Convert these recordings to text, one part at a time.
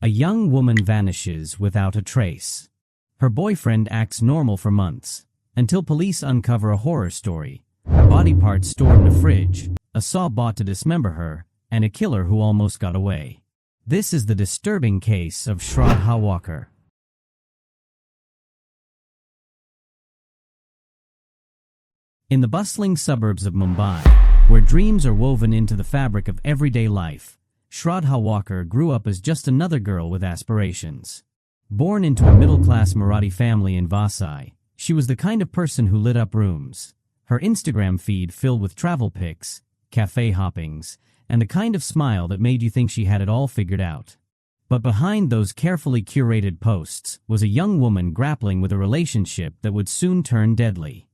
A young woman vanishes without a trace. Her boyfriend acts normal for months, until police uncover a horror story. Body parts stored in a fridge, a saw bought to dismember her, and a killer who almost got away. This is the disturbing case of Shraddha Walkar. In the bustling suburbs of Mumbai, where dreams are woven into the fabric of everyday life, Shraddha Walkar grew up as just another girl with aspirations. Born into a middle-class Marathi family in Vasai, she was the kind of person who lit up rooms. Her Instagram feed filled with travel pics, cafe hoppings, and the kind of smile that made you think she had it all figured out. But behind those carefully curated posts was a young woman grappling with a relationship that would soon turn deadly.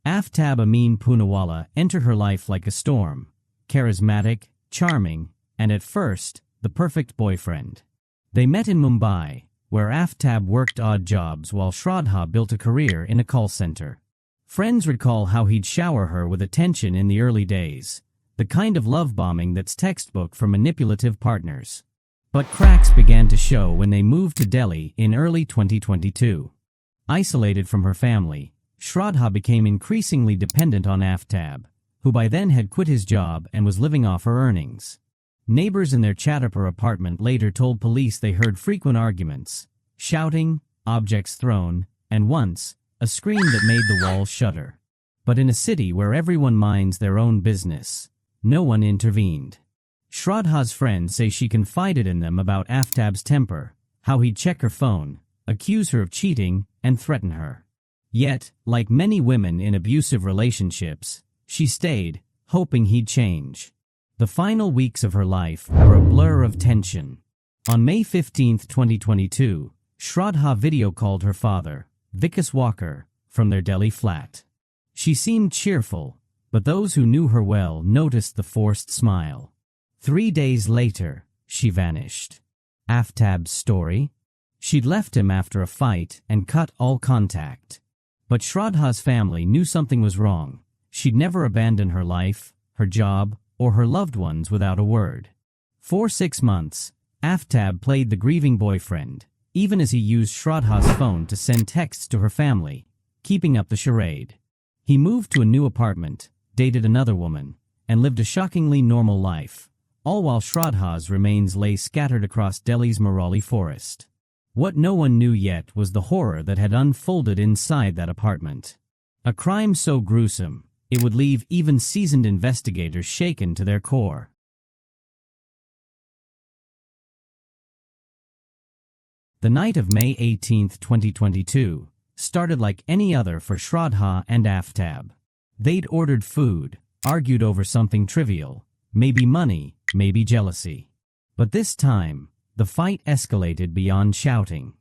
Aaftab Poonawala entered her life like a storm, charismatic, charming, and at first, the perfect boyfriend. They met in Mumbai, where Aaftab worked odd jobs while Shraddha built a career in a call center. Friends recall how he'd shower her with attention in the early days, the kind of love bombing that's textbook for manipulative partners. But cracks began to show when they moved to Delhi in early 2022. Isolated from her family, Shraddha became increasingly dependent on Aaftab, who by then had quit his job and was living off her earnings. Neighbors in their Chhatapur apartment later told police they heard frequent arguments, shouting, objects thrown, and once, a scream that made the walls shudder. But in a city where everyone minds their own business, no one intervened. Shraddha's friends say she confided in them about Aaftab's temper, how he'd check her phone, accuse her of cheating, and threaten her. Yet, like many women in abusive relationships, she stayed, hoping he'd change. The final weeks of her life were a blur of tension. On May 15, 2022, Shraddha video called her father, Vikas Walkar, from their Delhi flat. She seemed cheerful, but those who knew her well noticed the forced smile. 3 days later, she vanished. Aaftab's story? She'd left him after a fight and cut all contact. But Shraddha's family knew something was wrong. She'd never abandon her life, her job, or her loved ones without a word. For 6 months, Aaftab played the grieving boyfriend, even as he used Shraddha's phone to send texts to her family, keeping up the charade. He moved to a new apartment, dated another woman, and lived a shockingly normal life, all while Shraddha's remains lay scattered across Delhi's Marathi forest. What no one knew yet was the horror that had unfolded inside that apartment. A crime so gruesome, it would leave even seasoned investigators shaken to their core. The night of May 18, 2022, started like any other for Shraddha and Aaftab. They'd ordered food, argued over something trivial, maybe money, maybe jealousy. But this time, the fight escalated beyond shouting.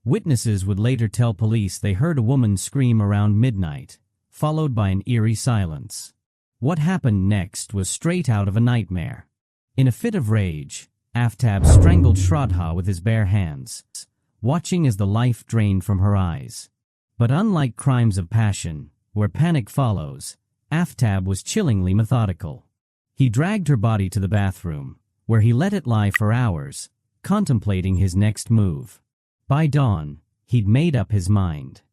Witnesses would later tell police they heard a woman scream around midnight, followed by an eerie silence. What happened next was straight out of a nightmare. In a fit of rage, Aaftab strangled Shraddha with his bare hands, watching as the life drained from her eyes. But unlike crimes of passion, where panic follows, Aaftab was chillingly methodical. He dragged her body to the bathroom, where he let it lie for hours, contemplating his next move. By dawn, he'd made up his mind.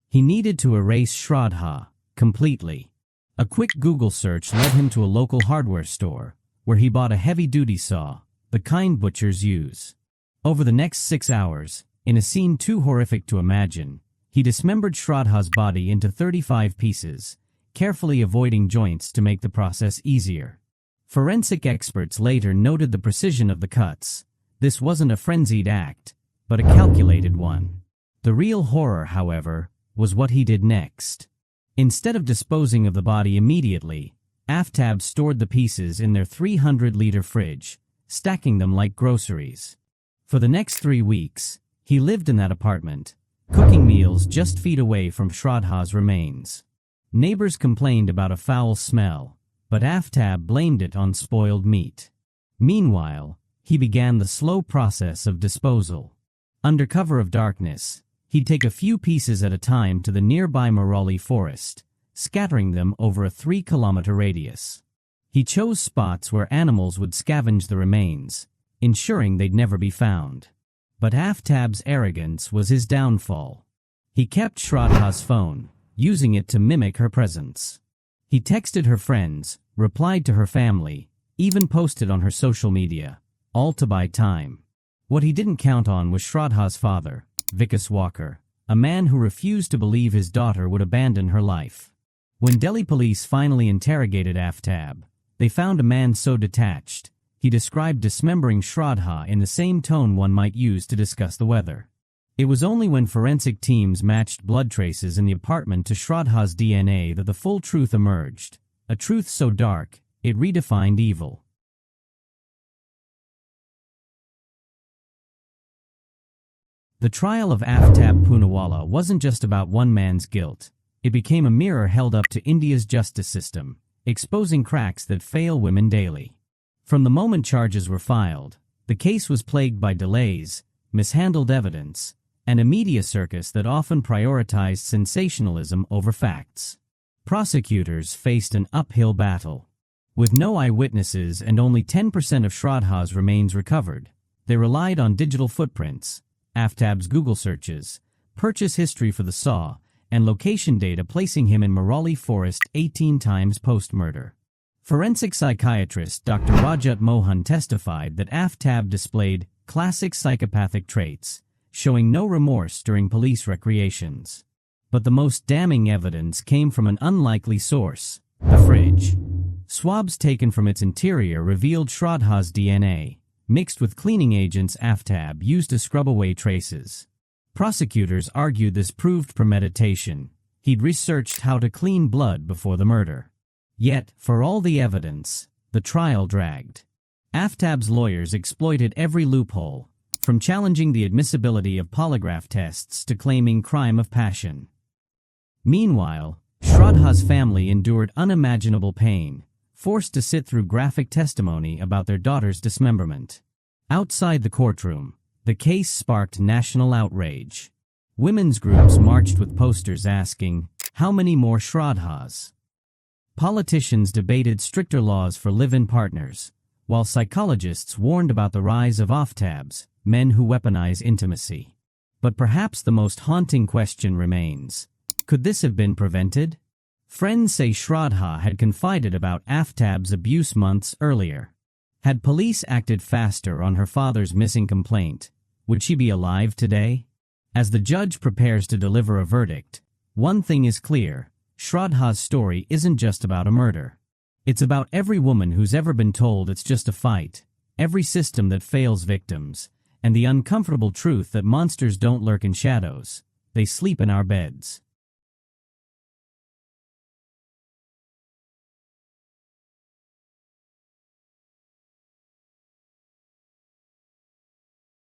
He needed to erase Shraddha completely. A quick Google search led him to a local hardware store, where he bought a heavy-duty saw, the kind butchers use. Over the next 6 hours, in a scene too horrific to imagine, he dismembered Shraddha's body into 35 pieces, carefully avoiding joints to make the process easier. Forensic experts later noted the precision of the cuts. This wasn't a frenzied act, but a calculated one. The real horror, however, was what he did next. Instead of disposing of the body immediately, Aaftab stored the pieces in their 300-liter fridge, stacking them like groceries. For the next 3 weeks, he lived in that apartment, cooking meals just feet away from Shraddha's remains. Neighbors complained about a foul smell, but Aaftab blamed it on spoiled meat. Meanwhile, he began the slow process of disposal. Under cover of darkness, he'd take a few pieces at a time to the nearby Marathi forest, scattering them over a 3-kilometer radius. He chose spots where animals would scavenge the remains, ensuring they'd never be found. But Aaftab's arrogance was his downfall. He kept Shraddha's phone, using it to mimic her presence. He texted her friends, replied to her family, even posted on her social media, all to buy time. What he didn't count on was Shraddha's father, Vikas Walkar, a man who refused to believe his daughter would abandon her life. When Delhi police finally interrogated Aaftab, they found a man so detached, he described dismembering Shraddha in the same tone one might use to discuss the weather. It was only when forensic teams matched blood traces in the apartment to Shraddha's DNA that the full truth emerged, a truth so dark, it redefined evil. The trial of Aaftab Poonawala wasn't just about one man's guilt. It became a mirror held up to India's justice system, exposing cracks that fail women daily. From the moment charges were filed, the case was plagued by delays, mishandled evidence, and a media circus that often prioritized sensationalism over facts. Prosecutors faced an uphill battle. With no eyewitnesses and only 10% of Shraddha's remains recovered, they relied on digital footprints, Aaftab's Google searches, purchase history for the saw, and location data placing him in Morali Forest 18 times post-murder. Forensic psychiatrist Dr. Rajat Mohan testified that Aaftab displayed classic psychopathic traits, showing no remorse during police recreations. But the most damning evidence came from an unlikely source, the fridge. Swabs taken from its interior revealed Shraddha's DNA, mixed with cleaning agents Aaftab used to scrub away traces. Prosecutors argued this proved premeditation. He'd researched how to clean blood before the murder. Yet, for all the evidence, the trial dragged. Aaftab's lawyers exploited every loophole, from challenging the admissibility of polygraph tests to claiming crime of passion. Meanwhile, Shraddha's family endured unimaginable pain, forced to sit through graphic testimony about their daughter's dismemberment. Outside the courtroom, the case sparked national outrage. Women's groups marched with posters asking, "How many more Shraddhas?" Politicians debated stricter laws for live-in partners, while psychologists warned about the rise of Aaftabs, men who weaponize intimacy. But perhaps the most haunting question remains: could this have been prevented? Friends say Shraddha had confided about Aaftab's abuse months earlier. Had police acted faster on her father's missing complaint, would she be alive today? As the judge prepares to deliver a verdict, one thing is clear: Shraddha's story isn't just about a murder. It's about every woman who's ever been told it's just a fight, every system that fails victims, and the uncomfortable truth that monsters don't lurk in shadows, they sleep in our beds.